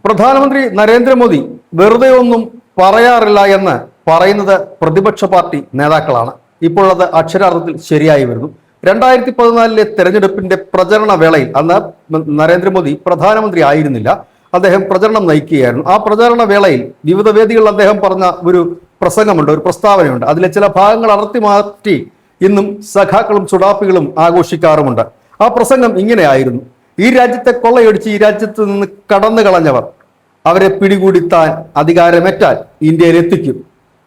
പ്രധാനമന്ത്രി നരേന്ദ്രമോദി വെറുതെ ഒന്നും പറയാറില്ല എന്ന് പറയുന്നത് പ്രതിപക്ഷ പാർട്ടി നേതാക്കളാണ്. ഇപ്പോൾ അത് അക്ഷരാർത്ഥത്തിൽ ശരിയായി വരുന്നു. 2014 തെരഞ്ഞെടുപ്പിന്റെ പ്രചരണ വേളയിൽ അന്ന് നരേന്ദ്രമോദി പ്രധാനമന്ത്രി ആയിരുന്നില്ല, അദ്ദേഹം പ്രചരണം നയിക്കുകയായിരുന്നു. ആ പ്രചരണ വേളയിൽ വിവിധ വേദികളിൽ അദ്ദേഹം പറഞ്ഞ ഒരു പ്രസംഗമുണ്ട്, ഒരു പ്രസ്താവനയുണ്ട്. അതിലെ ചില ഭാഗങ്ങൾ അടർത്തി മാറ്റി ഇന്നും സഖാക്കളും ചുടാപ്പികളും ആഘോഷിക്കാറുമുണ്ട്. ആ പ്രസംഗം ഇങ്ങനെയായിരുന്നു: ഈ രാജ്യത്തെ കൊള്ളയടിച്ച് ഈ രാജ്യത്ത് നിന്ന് കടന്നു കളഞ്ഞവർ അവരെ പിടികൂടി താൻ അധികാരമേറ്റാൽ ഇന്ത്യയിൽ എത്തിക്കും.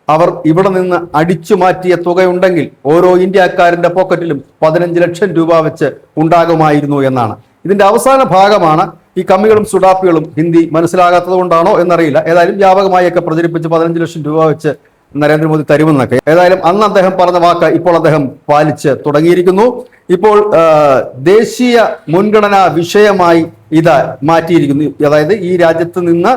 അവർ ഇവിടെ നിന്ന് അടിച്ചു മാറ്റിയ തുകയുണ്ടെങ്കിൽ ഓരോ ഇന്ത്യക്കാരന്റെ പോക്കറ്റിലും 15 ലക്ഷം രൂപ വെച്ച് ഉണ്ടാകുമായിരുന്നു എന്നാണ്. ഇതിന്റെ അവസാന ഭാഗമാണ് ഈ കമ്മികളും സുഡാപ്പികളും ഹിന്ദി മനസ്സിലാകാത്തത് കൊണ്ടാണോ എന്നറിയില്ല. ഏതായാലും വ്യാപകമായൊക്കെ പ്രചരിപ്പിച്ച് 15 ലക്ഷം രൂപ വെച്ച് നരേന്ദ്രമോദി തരുമെന്നൊക്കെ. ഏതായാലും അന്ന് അദ്ദേഹം പറഞ്ഞ വാക്ക് ഇപ്പോൾ അദ്ദേഹം പാലിച്ച് തുടങ്ങിയിരിക്കുന്നു. ഇപ്പോൾ ദേശീയ മുൻഗണനാ വിഷയമായി ഇത് മാറ്റിയിരിക്കുന്നു. അതായത് ഈ രാജ്യത്ത് നിന്ന്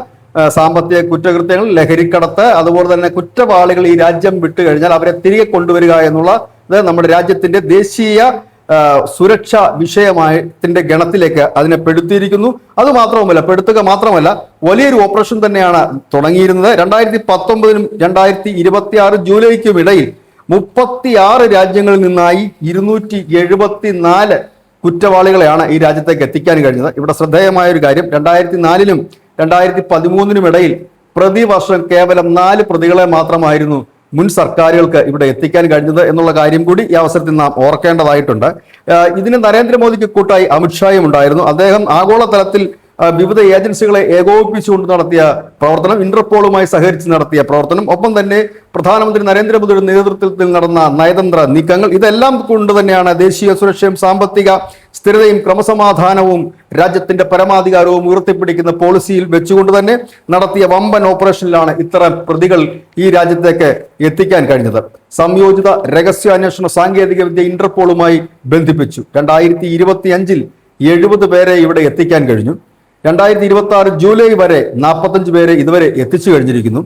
സാമ്പത്തിക കുറ്റകൃത്യങ്ങൾ, ലഹരിക്കടത്ത്, അതുപോലെ തന്നെ കുറ്റവാളികൾ ഈ രാജ്യം വിട്ടുകഴിഞ്ഞാൽ അവരെ തിരികെ കൊണ്ടുവരിക എന്നുള്ളത് നമ്മുടെ രാജ്യത്തിന്റെ ദേശീയ സുരക്ഷാ വിഷയത്തിന്റെ ഗണത്തിലേക്ക് അതിനെ പെടുത്തിയിരിക്കുന്നു. അത് മാത്രവുമല്ല, പെടുത്തുക മാത്രമല്ല, വലിയൊരു ഓപ്പറേഷൻ തന്നെയാണ് തുടങ്ങിയിരുന്നത്. 2019 2026 ജൂലൈക്കും ഇടയിൽ 36 രാജ്യങ്ങളിൽ നിന്നായി 274 കുറ്റവാളികളെയാണ് ഈ രാജ്യത്തേക്ക് എത്തിക്കാൻ കഴിഞ്ഞത്. ഇവിടെ ശ്രദ്ധേയമായ ഒരു കാര്യം, 2004 2013 ഇടയിൽ പ്രതിവർഷം കേവലം 4 പ്രതികളെ മാത്രമായിരുന്നു മുൻ സർക്കാരുകൾക്ക് ഇവിടെ എത്തിക്കാൻ കഴിഞ്ഞത് എന്നുള്ള കാര്യം കൂടി ഈ അവസരത്തിൽ നാം ഓർക്കേണ്ടതായിട്ടുണ്ട്. ഇതിന് നരേന്ദ്രമോദിക്ക് കൂട്ടായി അമിത്ഷായും ഉണ്ടായിരുന്നു. അദ്ദേഹം ആഗോളതലത്തിൽ വിവിധ ഏജൻസികളെ ഏകോപിപ്പിച്ചുകൊണ്ട് നടത്തിയ പ്രവർത്തനം, ഇന്റർപോളുമായി സഹകരിച്ച് നടത്തിയ പ്രവർത്തനം, ഒപ്പം തന്നെ പ്രധാനമന്ത്രി നരേന്ദ്രമോദിയുടെ നേതൃത്വത്തിൽ നടന്ന നയതന്ത്ര നീക്കങ്ങൾ, ഇതെല്ലാം കൊണ്ട് തന്നെയാണ് ദേശീയ സുരക്ഷയും സാമ്പത്തിക സ്ഥിരതയും ക്രമസമാധാനവും രാജ്യത്തിന്റെ പരമാധികാരവും ഉയർത്തിപ്പിടിക്കുന്ന പോളിസിയിൽ വെച്ചുകൊണ്ട് തന്നെ നടത്തിയ വമ്പൻ ഓപ്പറേഷനിലാണ് ഇത്തരം പ്രതികൾ ഈ രാജ്യത്തേക്ക് എത്തിക്കാൻ കഴിഞ്ഞത്. സംയോജിത രഹസ്യാന്വേഷണ സാങ്കേതിക വിദ്യ ഇന്റർപോളുമായി ബന്ധിപ്പിച്ചു. 2025 70 പേരെ ഇവിടെ എത്തിക്കാൻ കഴിഞ്ഞു. 2026 ജൂലൈ വരെ 45 പേരെ ഇതുവരെ എത്തിച്ചു കഴിഞ്ഞിരിക്കുന്നു.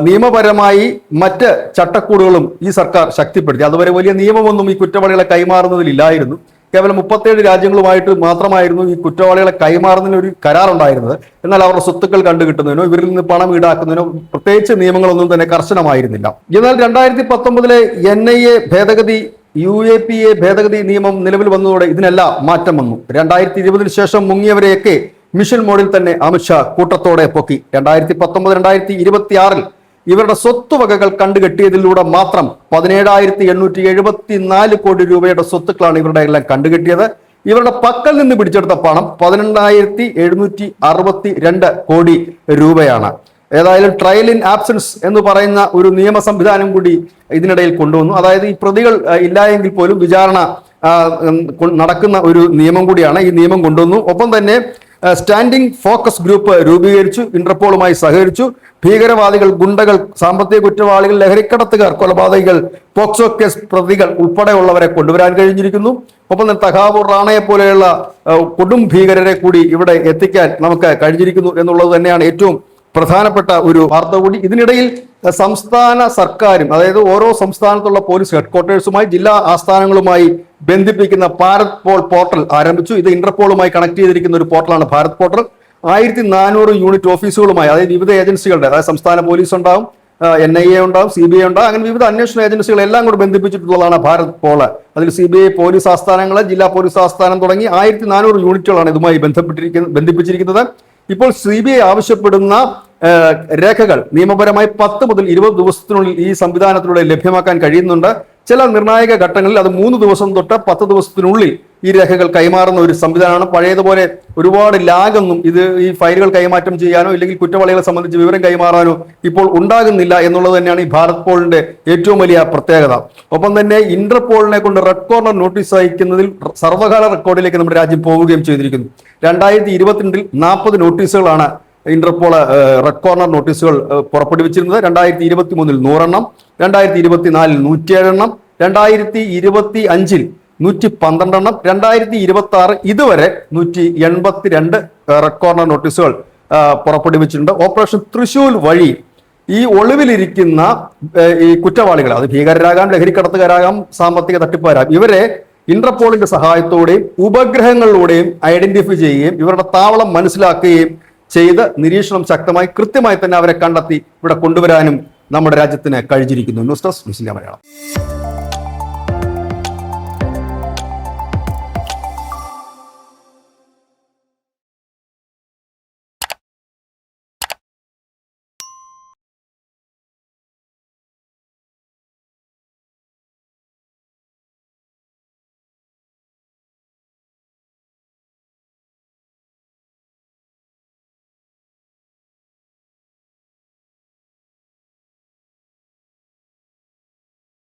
നിയമപരമായി മറ്റ് ചട്ടക്കൂടുകളും ഈ സർക്കാർ ശക്തിപ്പെടുത്തി. അതുവരെ വലിയ നിയമമൊന്നും ഈ കുറ്റവാളികളെ കൈമാറുന്നതിലില്ലായിരുന്നു. കേവലം 37 രാജ്യങ്ങളുമായിട്ട് മാത്രമായിരുന്നു ഈ കുറ്റവാളികളെ കൈമാറുന്നതിന് ഒരു കരാറുണ്ടായിരുന്നത്. എന്നാൽ അവരുടെ സ്വത്തുക്കൾ കണ്ടുകിട്ടുന്നതിനോ ഇവരിൽ നിന്ന് പണം ഈടാക്കുന്നതിനോ പ്രത്യേകിച്ച് നിയമങ്ങളൊന്നും തന്നെ കർശനമായിരുന്നില്ല. എന്നാൽ 2019 NIA ഭേദഗതി, UAPA ഭേദഗതി നിയമം നിലവിൽ വന്നതോടെ ഇതിനെല്ലാം മാറ്റം വന്നു. 2020 ശേഷം മുങ്ങിയവരെയൊക്കെ മിഷൻ മോഡിൽ തന്നെ അമിത്ഷാ കൂട്ടത്തോടെ പൊക്കി. 2019 2026 ഇവരുടെ സ്വത്തുവകകൾ കണ്ടുകെട്ടിയതിലൂടെ മാത്രം 17,874 കോടി രൂപയുടെ സ്വത്തുക്കളാണ് ഇവരുടെ എല്ലാം കണ്ടുകെട്ടിയത്. ഇവരുടെ പക്കൽ നിന്ന് പിടിച്ചെടുത്ത പണം 12,762 കോടി രൂപയാണ്. ഏതായാലും ട്രയൽ ഇൻ ആബ്സൻസ് എന്ന് പറയുന്ന ഒരു നിയമ സംവിധാനം കൂടി ഇതിനിടയിൽ കൊണ്ടുവന്നു. അതായത് ഈ പ്രതികൾ ഇല്ല എങ്കിൽ പോലും വിചാരണ നടക്കുന്ന ഒരു നിയമം കൂടിയാണ് ഈ നിയമം കൊണ്ടുവന്നു. ഒപ്പം തന്നെ സ്റ്റാൻഡിംഗ് ഫോക്കസ് ഗ്രൂപ്പ് രൂപീകരിച്ചു, ഇന്റർപോളുമായി സഹകരിച്ചു. ഭീകരവാദികൾ, ഗുണ്ടകൾ, സാമ്പത്തിക കുറ്റവാളികൾ, ലഹരിക്കടത്തുകാർ, കൊലപാതകികൾ, പോക്സോ കേസ് പ്രതികൾ ഉൾപ്പെടെയുള്ളവരെ കൊണ്ടുവരാൻ കഴിഞ്ഞിരിക്കുന്നു. ഒപ്പം തന്നെ തഹാവൂർ റാണയെ പോലെയുള്ള കൊടും ഭീകരരെ കൂടി ഇവിടെ എത്തിക്കാൻ നമുക്ക് കഴിഞ്ഞിരിക്കുന്നു എന്നുള്ളത് തന്നെയാണ് ഏറ്റവും പ്രധാനപ്പെട്ട ഒരു വാർത്ത കൂടി. ഇതിനിടയിൽ സംസ്ഥാന സർക്കാരും, അതായത് ഓരോ സംസ്ഥാനത്തുള്ള പോലീസ് ഹെഡ്ക്വാർട്ടേഴ്സുമായി ജില്ലാ ആസ്ഥാനങ്ങളുമായി ബന്ധിപ്പിക്കുന്ന ഭാരത് പോൾ പോർട്ടൽ ആരംഭിച്ചു. ഇത് ഇന്റർപോളുമായി കണക്ട് ചെയ്തിരിക്കുന്ന ഒരു പോർട്ടലാണ് ഭാരത് പോർട്ടൽ. 1400 യൂണിറ്റ് ഓഫീസുകളുമായി, അതായത് വിവിധ ഏജൻസികളുടെ, അതായത് സംസ്ഥാന പോലീസ് ഉണ്ടാവും, NIA ഉണ്ടാവും, CBI ഉണ്ടാവും, അങ്ങനെ വിവിധ അന്വേഷണ ഏജൻസികൾ എല്ലാം കൂടെ ബന്ധിപ്പിച്ചിട്ടുള്ളതാണ് ഭാരത് പോള്. അതിൽ CBI പോലീസ് ആസ്ഥാനങ്ങൾ, ജില്ലാ പോലീസ് ആസ്ഥാനം തുടങ്ങി 1400 യൂണിറ്റുകളാണ് ഇതുമായി ബന്ധിപ്പിച്ചിരിക്കുന്നത്. ഇപ്പോൾ CBI ആവശ്യപ്പെടുന്ന രേഖകൾ നിയമപരമായി 10 മുതൽ 20 ദിവസത്തിനുള്ളിൽ ഈ സംവിധാനത്തിലൂടെ ലഭ്യമാക്കാൻ കഴിയുന്നുണ്ട്. ചില നിർണായക ഘട്ടങ്ങളിൽ അത് 3 ദിവസം തൊട്ട് 10 ദിവസത്തിനുള്ളിൽ ഈ രേഖകൾ കൈമാറുന്ന ഒരു സംവിധാനമാണ്. പഴയതുപോലെ ഒരുപാട് ലാഗൊന്നും ഈ ഫയലുകൾ കൈമാറ്റം ചെയ്യാനോ ഇല്ലെങ്കിൽ കുറ്റവാളികളെ സംബന്ധിച്ച് വിവരം കൈമാറാനോ ഇപ്പോൾ ഉണ്ടാകുന്നില്ല എന്നുള്ളത് തന്നെയാണ് ഈ ഭാരത് പോളിന്റെ ഏറ്റവും വലിയ പ്രത്യേകത. ഒപ്പം തന്നെ ഇന്റർപോളിനെ കൊണ്ട് റെഡ് കോർണർ നോട്ടീസ് അയക്കുന്നതിൽ സർവകാല റെക്കോർഡിലേക്ക് നമ്മുടെ രാജ്യം പോവുകയും ചെയ്തിരിക്കുന്നു. 2022 40 നോട്ടീസുകളാണ് ഇന്റർപോൾ റെഡ് കോർണർ നോട്ടീസുകൾ പുറപ്പെടുവിച്ചിരുന്നത്. 2023 100 എണ്ണം, 2024 107 എണ്ണം, 2025 112 എണ്ണം, 2026 ഇതുവരെ 182 റെഡ് കോർണർ നോട്ടീസുകൾ പുറപ്പെടുവിച്ചിട്ടുണ്ട്. ഓപ്പറേഷൻ തൃശൂൽ വഴി ഈ ഒളിവിലിരിക്കുന്ന ഈ കുറ്റവാളികൾ, അത് ഭീകരരാകാം, ലഹരിക്കടത്തുകാരാകാം, സാമ്പത്തിക തട്ടിപ്പുകാരാകാം, ഇവരെ ഇന്റർപോളിന്റെ സഹായത്തോടെയും ഉപഗ്രഹങ്ങളിലൂടെയും ഐഡന്റിഫൈ ചെയ്യുകയും ഇവരുടെ താവളം മനസ്സിലാക്കുകയും ചെയ്ത് നിരീക്ഷണം ശക്തമായി കൃത്യമായി തന്നെ അവരെ കണ്ടെത്തി ഇവിടെ കൊണ്ടുവരാനും നമ്മുടെ രാജ്യത്തിന് കഴിഞ്ഞിരിക്കുന്നു. News desk news India Malayalam.